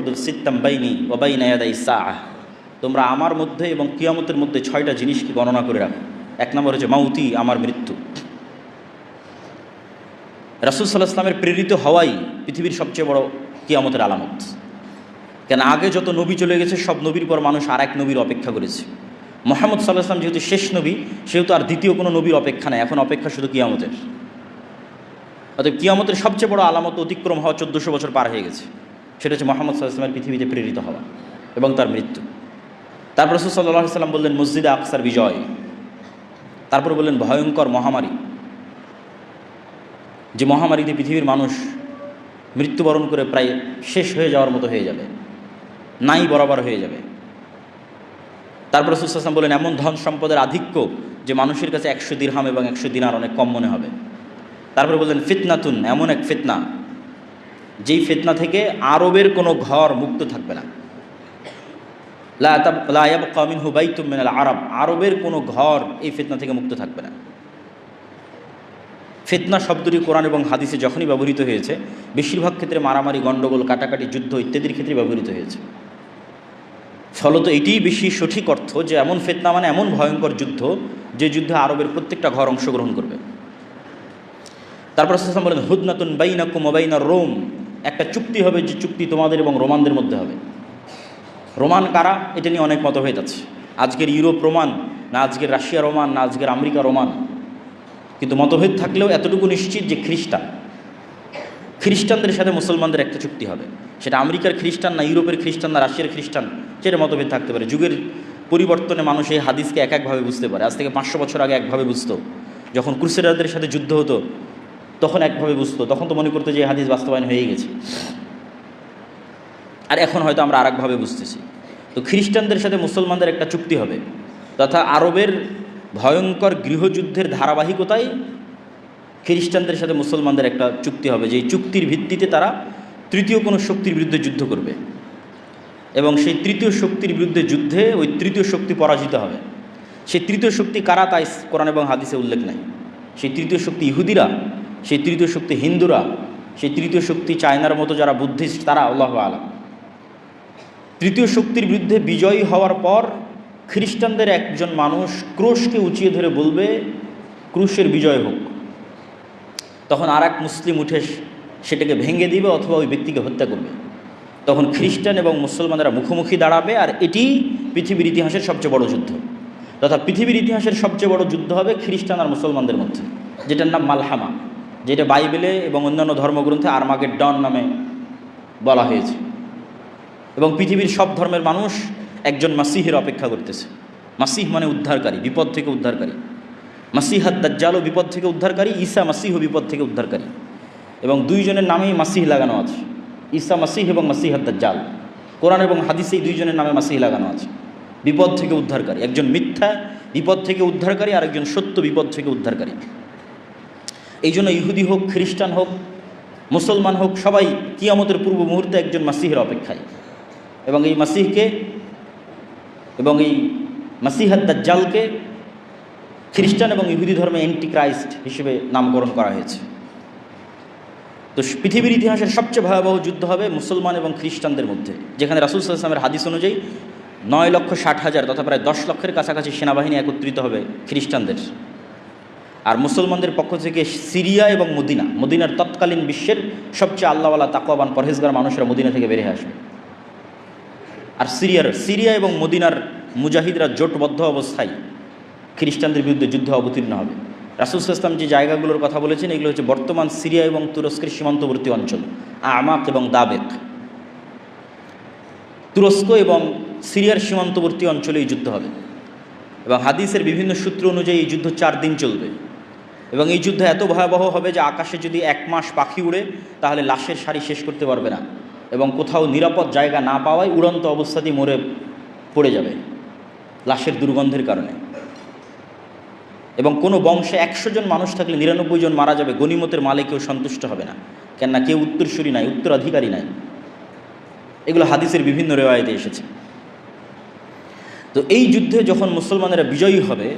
উকদুদ সিত্তাম বাইনি ওয়া বাইনা ইয়াদাই সাআহ, তোমরা আমার মধ্যে এবং কিয়ামতের মধ্যে 6টা জিনিসকে গণনা করে রাখো। 1 নম্বর হচ্ছে মাউতি, আমার মৃত্যু। রাসূল সাল্লাল্লাহু আলাইহি ওয়াসাল্লামের প্রেরিত হওয়াই পৃথিবীর সবচেয়ে বড় কিয়ামতের আলামত। কেন আগে যত নবী চলে গেছে সব নবীর পর মানুষ আর এক নবীর অপেক্ষা করেছে। মুহাম্মদ সাল্লাল্লাহু আলাইহি ওয়াসাল্লাম যেহেতু শেষ নবী, সেহেতু আর দ্বিতীয় কোনো নবীর অপেক্ষা নেই, এখন অপেক্ষা শুধু কিয়ামতের। অতএব কিয়ামতের সবচেয়ে বড় আলামত অতিক্রম হওয়া 1400 বছর পার হয়ে গেছে, সেটা হচ্ছে মুহাম্মদ সাল্লাল্লাহু আলাইহি ওয়াসাল্লামের পৃথিবীতে প্রেরিত হওয়া এবং তার মৃত্যু। তারপর রাসূল সাল্লাল্লাহু আলাইহি ওয়াসাল্লাম বললেন মসজিদে আকসার বিজয়। তারপর বললেন ভয়ঙ্কর মহামারী, যে মহামারীতে পৃথিবীর মানুষ মৃত্যুবরণ করে প্রায় শেষ হয়ে যাওয়ার মতো হয়ে যাবে, নাই বরাবর হয়ে যাবে। তারপর রাসূল সাল্লাল্লাহু আলাইহি ওয়াসাল্লাম বললেন এমন ধন সম্পদের আধিক্য যে মানুষের কাছে 100 দিরহাম এবং 100 দিনার অনেক কম মনে হবে। তারপরে বললেন ফিতনাতুন, এমন এক ফিতনা যেই ফিতনা থেকে আরবের কোনো ঘর মুক্ত থাকবে না। লা ইয়াবকা মিনহু বাইতুম মিনাল আরব, আরবের কোনো ঘর এই ফিতনা থেকে মুক্ত থাকবে না। ফিতনা শব্দটি কোরআন এবং হাদিসে যখনই ব্যবহৃত হয়েছে, বেশিরভাগ ক্ষেত্রে মারামারি, গণ্ডগোল, কাটাকাটি, যুদ্ধ ইত্যাদির ক্ষেত্রে ব্যবহৃত হয়েছে। ফলত এটিই বেশি সঠিক অর্থ যে এমন ফিতনা মানে এমন ভয়ঙ্কর যুদ্ধ, যে যুদ্ধে আরবের প্রত্যেকটা ঘর অংশগ্রহণ করবে। তারপর রাসূল সাল্লাল্লাহু আলাইহি ওয়াসাল্লাম বলেন হুদনাতুন বাইনাকুম ওয়া বাইনার রোম, একটা চুক্তি হবে যে চুক্তি তোমাদের এবং রোমানদের মধ্যে হবে। রোমান কারা, এটা নিয়ে অনেক মতভেদ আছে। আজকের ইউরোপ রোমান না আজকের রাশিয়া রোমান না আজকের আমেরিকা রোমান, কিন্তু মতভেদ থাকলেও এতটুকু নিশ্চিত যে খ্রিস্টানদের সাথে মুসলমানদের একটা চুক্তি হবে। সেটা আমেরিকার খ্রিস্টান না ইউরোপের খ্রিস্টান না রাশিয়ার খ্রিস্টান, সেটা মতভেদ থাকতে পারে। যুগের পরিবর্তনে মানুষ এই হাদিসকে এক একভাবে বুঝতে পারে। আজ থেকে 500 বছর আগে একভাবে বুঝতো, যখন ক্রুসেডারদের সাথে যুদ্ধ হতো তখন একভাবে বুঝতো, তখন তো মনে করতো যে এই হাদিস বাস্তবায়ন হয়ে গেছে। আর এখন হয়তো আমরা আরেকভাবে বুঝতেছি। তো খ্রিস্টানদের সাথে মুসলমানদের একটা চুক্তি হবে, তথা আরবের ভয়ঙ্কর গৃহযুদ্ধের ধারাবাহিকতায় খ্রিস্টানদের সাথে মুসলমানদের একটা চুক্তি হবে, যে চুক্তির ভিত্তিতে তারা তৃতীয় কোনো শক্তির বিরুদ্ধে যুদ্ধ করবে এবং সেই তৃতীয় শক্তির বিরুদ্ধে যুদ্ধে ওই তৃতীয় শক্তি পরাজিত হবে। সেই তৃতীয় শক্তি কারা তাই কোরআন এবং হাদিসে উল্লেখ নাই। সেই তৃতীয় শক্তি ইহুদিরা, সেই তৃতীয় শক্তি হিন্দুরা, সেই তৃতীয় শক্তি চায়নার মতো যারা বুদ্ধিস্ট, তারা আল্লাহু আলাম। তৃতীয় শক্তির বিরুদ্ধে বিজয়ী হওয়ার পর খ্রিস্টানদের একজন মানুষ ক্রুশকে উঁচিয়ে ধরে বলবে ক্রুশের বিজয় হোক। তখন আর এক মুসলিম উঠে সেটাকে ভেঙে দিবে অথবা ওই ব্যক্তিকে হত্যা করবে। তখন খ্রিস্টান এবং মুসলমানরা মুখোমুখি দাঁড়াবে, আর এটি পৃথিবীর ইতিহাসের সবচেয়ে বড় যুদ্ধ। তথা পৃথিবীর ইতিহাসের সবচেয়ে বড় যুদ্ধ হবে খ্রিস্টান আর মুসলমানদের মধ্যে, যেটার নাম মালহামা, যেটা বাইবেলে এবং অন্যান্য ধর্মগ্রন্থে আর্মাগেড্ডন নামে বলা হয়েছে। এবং পৃথিবীর সব ধর্মের মানুষ একজন মাসিহের অপেক্ষা করতেছে। মাসিহ মানে উদ্ধারকারী, বিপদ থেকে উদ্ধারকারী। মাসিহাদ দাজ্জালও বিপদ থেকে উদ্ধারকারী, ঈসা মাসিহও বিপদ থেকে উদ্ধারকারী। এবং দুইজনের নামেই মাসিহ লাগানো আছে, ঈসা মাসিহ এবং মাসিহাদ দাজ্জাল। কোরআন এবং হাদিসে এই দুইজনের নামে মাসিহ লাগানো আছে, বিপদ থেকে উদ্ধারকারী। একজন মিথ্যা বিপদ থেকে উদ্ধারকারী আর একজন সত্য বিপদ থেকে উদ্ধারকারী। এই জন্য ইহুদি হোক, খ্রিস্টান হোক, মুসলমান হোক, সবাই কিয়ামতের পূর্ব মুহূর্তে একজন মাসিহের অপেক্ষায়। এবং এই মাসিহকে এবং এই মাসিহাদ দাজ্জালকে খ্রিস্টান এবং ইহুদি ধর্মে অ্যান্টিক্রাইস্ট হিসেবে নামকরণ করা হয়েছে। তো পৃথিবীর ইতিহাসের সবচেয়ে ভয়াবহ যুদ্ধ হবে মুসলমান এবং খ্রিস্টানদের মধ্যে, যেখানে রাসূল সাল্লাল্লাহু আলাইহি ওয়াসাল্লামের হাদিস অনুযায়ী 9,60,000 তথা প্রায় 10 লক্ষের কাছাকাছি সেনাবাহিনী একত্রিত হবে খ্রিস্টানদের। আর মুসলমানদের পক্ষ থেকে সিরিয়া এবং মদিনার তৎকালীন বিশ্বের সবচেয়ে আল্লাহওয়ালা তাকওয়াবান পরহেজগার মানুষেরা মদিনা থেকে বেরিয়ে আসবে। আর সিরিয়া এবং মদিনার মুজাহিদরা জোটবদ্ধ অবস্থায় খ্রিস্টানদের বিরুদ্ধে যুদ্ধে অবতীর্ণ হবে। রাসূল সাল্লাল্লাহু আলাইহি ওয়াসাল্লাম যে জায়গাগুলোর কথা বলেছেন এগুলো হচ্ছে বর্তমান সিরিয়া এবং তুরস্কের সীমান্তবর্তী অঞ্চল, আমাক এবং দাবেক। তুরস্ক এবং সিরিয়ার সীমান্তবর্তী অঞ্চলে এই যুদ্ধ হবে। এবং হাদিসের বিভিন্ন সূত্র অনুযায়ী এই যুদ্ধ 4 দিন চলবে। এবং এই যুদ্ধ এত ভয়াবহ হবে যে আকাশে যদি 1 মাস পাখি উড়ে তাহলে লাশের সারি শেষ করতে পারবে না, এবং কোথাও নিরাপদ জায়গা না পাওয়ায় উড়ন্ত অবস্থাতেই মরে পড়ে যাবে লাশের দুর্গন্ধের কারণে। এবং কোনো বংশে 100 জন মানুষ থাকলে 99 জন মারা যাবে, গনিমতের মালে কেউ সন্তুষ্ট হবে না, কেননা কেউ উত্তরসূরি নাই, উত্তরাধিকারী নাই। এগুলো হাদিসের বিভিন্ন রেওয়ায়েতে এসেছে। তো এই যুদ্ধে যখন মুসলমানেরা বিজয়ী হবে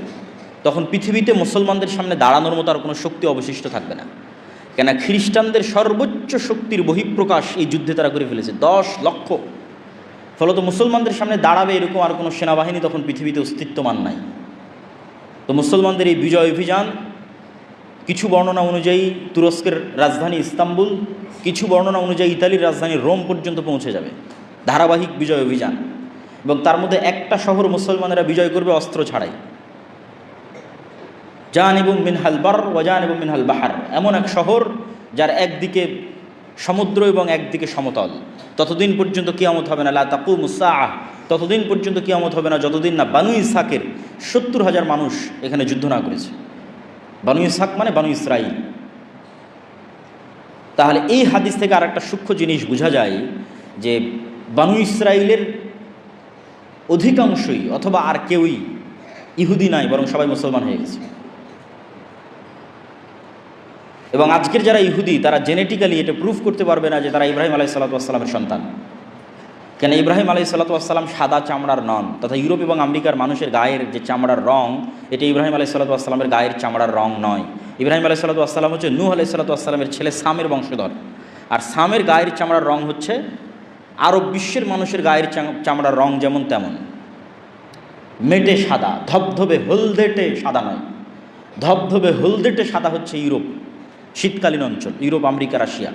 তখন পৃথিবীতে মুসলমানদের সামনে দাঁড়ানোর মতো আর কোনো শক্তি অবশিষ্ট থাকবে না, কেন খ্রিস্টানদের সর্বোচ্চ শক্তির বহিঃপ্রকাশ এই যুদ্ধে তারা করে ফেলেছে। 10 লক্ষ ফলত মুসলমানদের সামনে দাঁড়াবে এরকম আর কোনো সেনাবাহিনী তখন পৃথিবীতে অস্তিত্বমান নাই। তো মুসলমানদের এই বিজয় অভিযান কিছু বর্ণনা অনুযায়ী তুরস্কের রাজধানী ইস্তাম্বুল, কিছু বর্ণনা অনুযায়ী ইতালির রাজধানী রোম পর্যন্ত পৌঁছে যাবে, ধারাবাহিক বিজয় অভিযান। এবং তার মধ্যে একটা শহর মুসলমানেরা বিজয় করবে অস্ত্র ছাড়াই, জানিবুম মিনহাল বার ওয়া জানিবুম মিনহাল বাহার, এমন এক শহর যার একদিকে সমুদ্র এবং একদিকে সমতল। ততদিন পর্যন্ত কিয়ামত হবে না, লা তাকুমুস সাআহ, ততদিন পর্যন্ত কিয়ামত হবে না যতদিন না বানু ইসহাকের 70,000 মানুষ এখানে যুদ্ধ না করেছে। বানু ইসহাক মানে বানু ইসরাইল। তাহলে এই হাদিস থেকে আর একটা সূক্ষ্ম জিনিস বোঝা যায় যে বানু ইসরাইলের অধিকাংশই অথবা আর কেউই ইহুদি নাই, বরং সবাই মুসলমান হয়ে গেছে। এবং আজকের যারা ইহুদি তারা জেনেটিক্যালি এটা প্রুফ করতে পারবে না যে তারা ইব্রাহিম আলাইহিসসালামের সন্তান। কেন ইব্রাহিম আলাইহিসসালাম সাদা চামড়ার নন, তথা ইউরোপ এবং আমেরিকার মানুষের গায়ের যে চামড়ার রং, এটা ইব্রাহিম আলাইহিসসালামের গায়ের চামড়ার রং নয়। ইব্রাহিম আলাইহিসসালাম হচ্ছে নূহ আলাইহিসসালামের ছেলে সামের বংশধর, আর সামের গায়ের চামড়ার রং হচ্ছে আরব বিশ্বের মানুষের গায়ের চামড়ার রং যেমন তেমন, মেটে সাদা, ধবধবে হলদেটে সাদা নয়। ধবধবে হলদেটে সাদা হচ্ছে ইউরোপ, শীতকালীন অঞ্চল, ইউরোপ, আমেরিকা, রাশিয়া,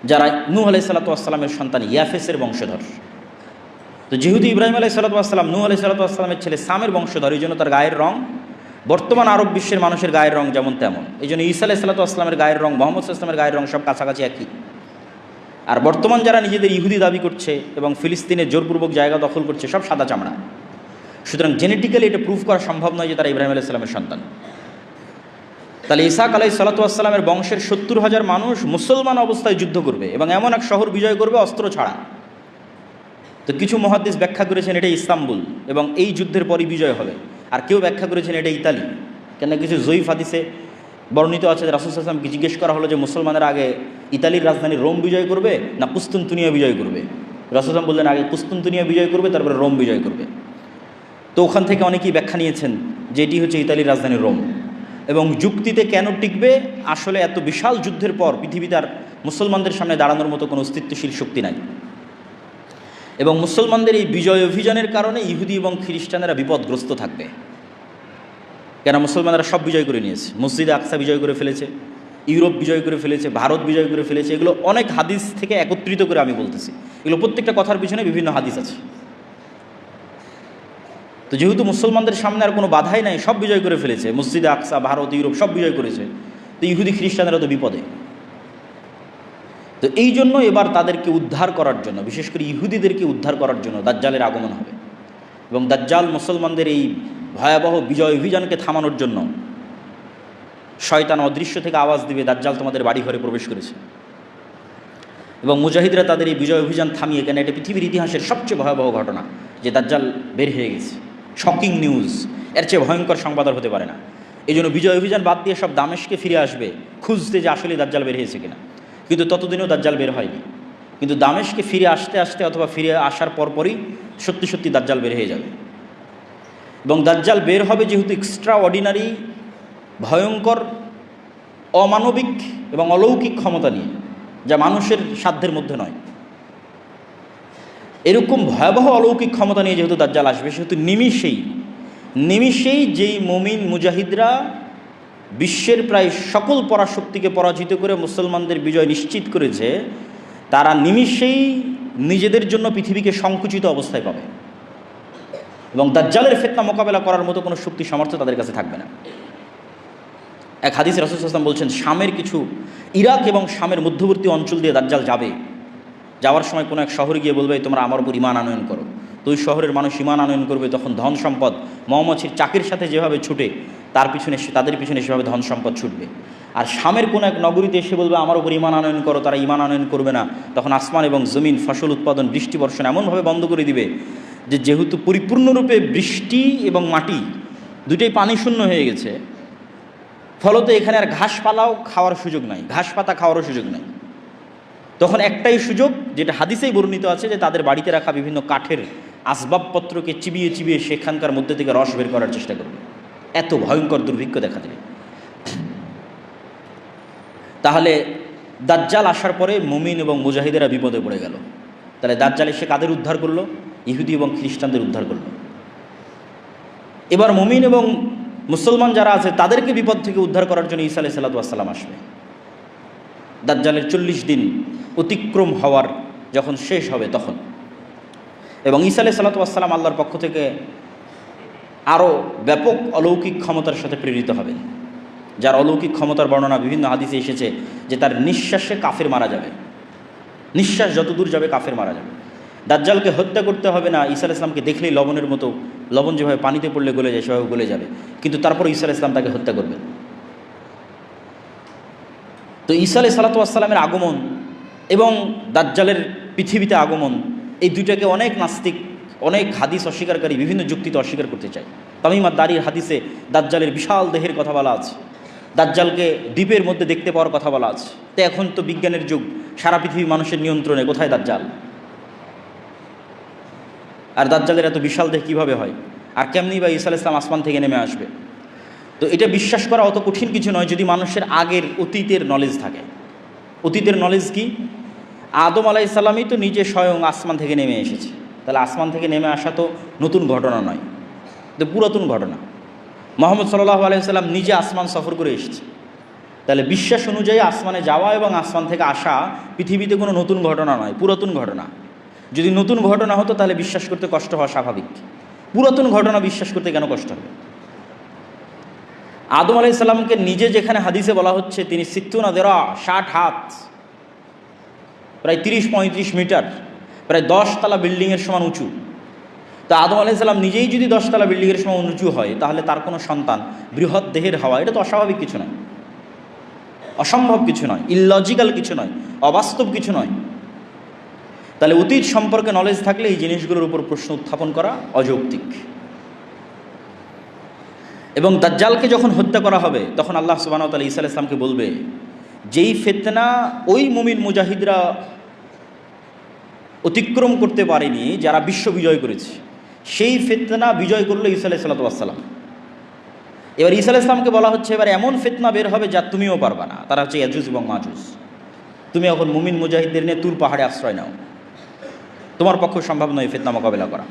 যারা নূহ আলাইহিসসালামের সন্তান ইয়াফেসের বংশধর। তো যেহেতু ইব্রাহিম আলাইহিসসালাম নূহ আলাইহিসসালামের ছেলে সামের বংশধর, এই জন্য তার গায়ের রং বর্তমান আরব বিশ্বের মানুষের গায়ের রং যেমন তেমন। এই জন্য ঈসা আলাইহিসসালামের গায়ের রং, মুহাম্মদ সাল্লাল্লাহু আলাইহি ওয়াসাল্লামের গায়ের রং সব কাছাকাছি একই। আর বর্তমান যারা নিজেদের ইহুদি দাবি করছে এবং ফিলিস্তিনে জোরপূর্বক জায়গা দখল করছে, সব সাদা চামড়া। সুতরাং জেনেটিক্যালি এটা প্রুফ করা সম্ভব নয় যে তারা ইব্রাহিম আলাইহিসসালামের সন্তান। তাহলে ইসহাক আলাইহিসসালামের বংশের 70,000 মানুষ মুসলমান অবস্থায় যুদ্ধ করবে এবং এমন এক শহর বিজয় করবে অস্ত্র ছাড়া। তো কিছু মুহাদ্দিস ব্যাখ্যা করেছেন এটা ইস্তাম্বুল এবং এই যুদ্ধের পরই বিজয় হবে, আর কেউ ব্যাখ্যা করেছেন এটা ইতালি। কেন কিছু জয়ীফ হাদিসে বর্ণিত আছে যে রাসূল সাল্লাল্লাহু আলাইহি ওয়াসাল্লামকে জিজ্ঞেস করা হলো যে মুসলমানেরা আগে ইতালির রাজধানী রোম বিজয় করবে না কুস্তুনতুনিয়া বিজয় করবে। রাসূল সাল্লাল্লাহু বললেন আগে কুস্তুনতুনিয়া বিজয় করবে, তারপরে রোম বিজয় করবে। তো ওখান থেকে অনেকেই ব্যাখ্যা নিয়েছেন যে এটি হচ্ছে ইতালির রাজধানী রোম। এবং যুক্তিতে কেন টিকবে, আসলে এত বিশাল যুদ্ধের পর পৃথিবীতে আর মুসলমানদের সামনে দাঁড়ানোর মতো কোনো অস্তিত্বশীল শক্তি নাই। এবং মুসলমানদের এই বিজয় অভিযানের কারণে ইহুদি এবং খ্রিস্টানেরা বিপদগ্রস্ত থাকবে। কেন মুসলমানরা সব বিজয় করে নিয়েছে, মসজিদে আকসা বিজয় করে ফেলেছে, ইউরোপ বিজয় করে ফেলেছে, ভারত বিজয় করে ফেলেছে। এগুলো অনেক হাদিস থেকে একত্রিত করে আমি বলতেছি, এগুলো প্রত্যেকটা কথার পিছনে বিভিন্ন হাদিস আছে। তো যেহেতু মুসলমানদের সামনে আর কোনো বাধাই নাই, সব বিজয় করে ফেলেছে, মসজিদে আকসা, ভারত, ইউরোপ সব বিজয় করেছে, তো ইহুদি খ্রিস্টানেরা তো বিপদে। তো এই জন্য এবার তাদেরকে উদ্ধার করার জন্য, বিশেষ করে ইহুদিদেরকে উদ্ধার করার জন্য দাজ্জালের আগমন হবে। এবং দাজ্জাল মুসলমানদের এই ভয়াবহ বিজয় অভিযানকে থামানোর জন্য শয়তান অদৃশ্য থেকে আওয়াজ দিবে, দাজ্জাল তোমাদের বাড়ি ঘরে প্রবেশ করেছে। এবং মুজাহিদরা তাদের এই বিজয় অভিযান থামিয়ে, কেন এটা পৃথিবীর ইতিহাসের সবচেয়ে ভয়াবহ ঘটনা যে দাজ্জাল বের হয়ে গেছে, শকিং নিউজ, এর চেয়ে ভয়ঙ্কর সংবাদ আর হতে পারে না। এই জন্য বিজয় অভিযান বাদ দিয়ে সব দামেশকে ফিরে আসবে খুঁজতে যে আসলে দাজ্জাল বের হয়েছে কিনা। কিন্তু ততদিনেও দাজ্জাল বের হয়নি। কিন্তু দামেশকে ফিরে আসতে আসতে অথবা ফিরে আসার পরপরই সত্যি সত্যি দাজ্জাল বের হয়ে যাবে। এবং দাজ্জাল বের হবে যেহেতু এক্সট্রা অর্ডিনারি, ভয়ঙ্কর, অমানবিক এবং অলৌকিক ক্ষমতা নিয়ে, যা মানুষের সাধ্যের মধ্যে নয়। এরকম ভয়াবহ অলৌকিক ক্ষমতা নিয়ে যেহেতু দাজ্জাল আসবে, সেহেতু নিমিষেই যেই মুমিন মুজাহিদরা বিশ্বের প্রায় সকল পরাশক্তিকে পরাজিত করে মুসলমানদের বিজয় নিশ্চিত করেছে, তারা নিমিষেই নিজেদের জন্য পৃথিবীকে সংকুচিত অবস্থায় পাবে এবং দাজ্জালের ফিতনা মোকাবেলা করার মতো কোনো শক্তি সামর্থ্য তাদের কাছে থাকবে না। এক হাদিসে রাসূল সাল্লাল্লাহু আলাইহি ওয়াসাল্লাম বলছেন, শামের কিছু, ইরাক এবং শামের মধ্যবর্তী অঞ্চল দিয়ে দাজ্জাল যাবে। যাওয়ার সময় কোনো এক শহরে গিয়ে বলবে তোমরা আমার উপর ঈমান আনয়ন করো। তো ওই শহরের মানুষ ঈমান আনয়ন করবে, তখন ধন সম্পদ মৌমাছির চাকের সাথে যেভাবে ছুটে তাদের পিছনে সেভাবে ধন সম্পদ ছুটবে। আর শামের কোনো এক নগরীতে এসে বলবে আমার উপর ঈমান আনয়ন করো, তারা ঈমান আনয়ন করবে না। তখন আসমান এবং জমিন, ফসল উৎপাদন, বৃষ্টি বর্ষণ এমনভাবে বন্ধ করে দিবে যে যেহেতু পরিপূর্ণরূপে বৃষ্টি এবং মাটি দুটোই পানি শূন্য হয়ে গেছে, ফলত এখানে আর ঘাস পালাও খাওয়ার সুযোগ নাই, ঘাস পাতা খাওয়ারও সুযোগ নাই। তখন একটাই সুযোগ, যেটা হাদিসেই বর্ণিত আছে, যে তাদের বাড়িতে রাখা বিভিন্ন কাঠের আসবাবপত্রকে চিবিয়ে চিবিয়ে সেখানকার মধ্যে থেকে রস বের করার চেষ্টা করবে। এত ভয়ঙ্কর দুর্ভিক্ষ দেখা দেবে। তাহলে দাজ্জাল আসার পরে মুমিন এবং মুজাহিদেরা বিপদে পড়ে গেল। তাহলে দাজ্জাল এসে কাদের উদ্ধার করলো? ইহুদি এবং খ্রিস্টানদের উদ্ধার করলো। এবার মুমিন এবং মুসলমান যারা আছে তাদেরকে বিপদ থেকে উদ্ধার করার জন্য ঈসা আলাইহিস সালাতু ওয়াস সালাম আসবে। দাজ্জালের 40 দিন অতিক্রম হওয়ার যখন শেষ হবে তখন, এবং ঈসা আলাইহিস সালাতু ওয়াস সালাম আল্লাহর পক্ষ থেকে আরও ব্যাপক অলৌকিক ক্ষমতার সাথে প্রেরিত হবেন, যার অলৌকিক ক্ষমতার বর্ণনা বিভিন্ন হাদিসে এসেছে যে তার নিঃশ্বাসে কাফের মারা যাবে, নিঃশ্বাস যত দূর যাবে কাফের মারা যাবে। দাজ্জালকে হত্যা করতে হবে না, ঈসা আলাইহিস সালামকে দেখলেই লবণের মতো, লবণ যেভাবে পানিতে পড়লে গলে যায় সেভাবে গলে যাবে, কিন্তু তারপর ঈসা আলাইহিস সালাম তাকে হত্যা করবেন। তো ঈসা আলাইহিস সালাতু ওয়াস সালামের আগমন এবং দাজ্জালের পৃথিবীতে আগমন, এই দুইটাকে অনেক নাস্তিক, অনেক হাদিস অস্বীকারী বিভিন্ন যুক্তিতে অস্বীকার করতে চায়। তামিম আদ-দারির হাদিসে দাজ্জালের বিশাল দেহের কথা বলা আছে, দাজ্জালকে দ্বীপের মধ্যে দেখতে পাওয়ার কথা বলা আছে। তো এখন তো বিজ্ঞানের যুগ, সারা পৃথিবী মানুষের নিয়ন্ত্রণে, কোথায় দাজ্জাল? আর দাজ্জালের এত বিশাল দেহ কীভাবে হয়? আর কেমনি বা ঈসা আলাইহিস সালাম আসমান থেকে নেমে আসবে? তো এটা বিশ্বাস করা অত কঠিন কিছু নয় যদি মানুষের আগের অতীতের নলেজ থাকে। অতীতের নলেজ কি? আদম আলাইহিস সালামই তো নিজে স্বয়ং আসমান থেকে নেমে এসেছে, তাহলে আসমান থেকে নেমে আসা তো নতুন ঘটনা নয়, তো পুরাতন ঘটনা। মুহাম্মদ সাল্লাল্লাহু আলাইহি ওয়াসাল্লাম নিজে আসমান সফর করে এসেছে, তাহলে বিশ্বাস অনুযায়ী আসমানে যাওয়া এবং আসমান থেকে আসা পৃথিবীতে কোনো নতুন ঘটনা নয়, পুরাতন ঘটনা। যদি নতুন ঘটনা হতো তাহলে বিশ্বাস করতে কষ্ট হওয়া স্বাভাবিক, পুরাতন ঘটনা বিশ্বাস করতে কেন কষ্ট হবে? আদম আলাইহিস সালামকে নিজে যেখানে হাদিসে বলা হচ্ছে তিনি 60 হাত, প্রায় 30-35 মিটার, প্রায় 10 তলা বিল্ডিংয়ের সমান উঁচু। তো আদম আলাইহিস সালাম নিজেই যদি 10 তলা বিল্ডিংয়ের সমান উঁচু হয়, তাহলে তার কোনো সন্তান বৃহৎ দেহের হওয়া এটা তো অস্বাভাবিক কিছু নয়, অসম্ভব কিছু নয়, ইললজিক্যাল কিছু নয়, অবাস্তব কিছু নয়। তাহলে অতীত সম্পর্কে নলেজ থাকলে এই জিনিসগুলোর উপর প্রশ্ন উত্থাপন করা অযৌক্তিক। এবং দাজ্জালকে যখন হত্যা করা হবে তখন আল্লাহ সুবহানাহু ওয়া তাআলা ঈসা আলাইহিস সালামকে বলবে, যেই ফিতনা ওই মুমিন মুজাহিদরা অতিক্রম করতে পারেনি, যারা বিশ্ব বিজয় করেছে, সেই ফিতনা বিজয় করলো ঈসা আলাইহিস সালাতু ওয়াস সালাম। এবার ঈসা আলাইহিস সালামকে বলা হচ্ছে এবার এমন ফিতনা বের হবে যা তুমিও পারবা না, তারা হচ্ছে ইয়াজুজ এবং মাজুজ। তুমি এখন মুমিন মুজাহিদদের নিয়ে তুর পাহাড়ে আশ্রয় নাও, তোমার পক্ষে সম্ভব নয় ফিতনা মোকাবেলা করা।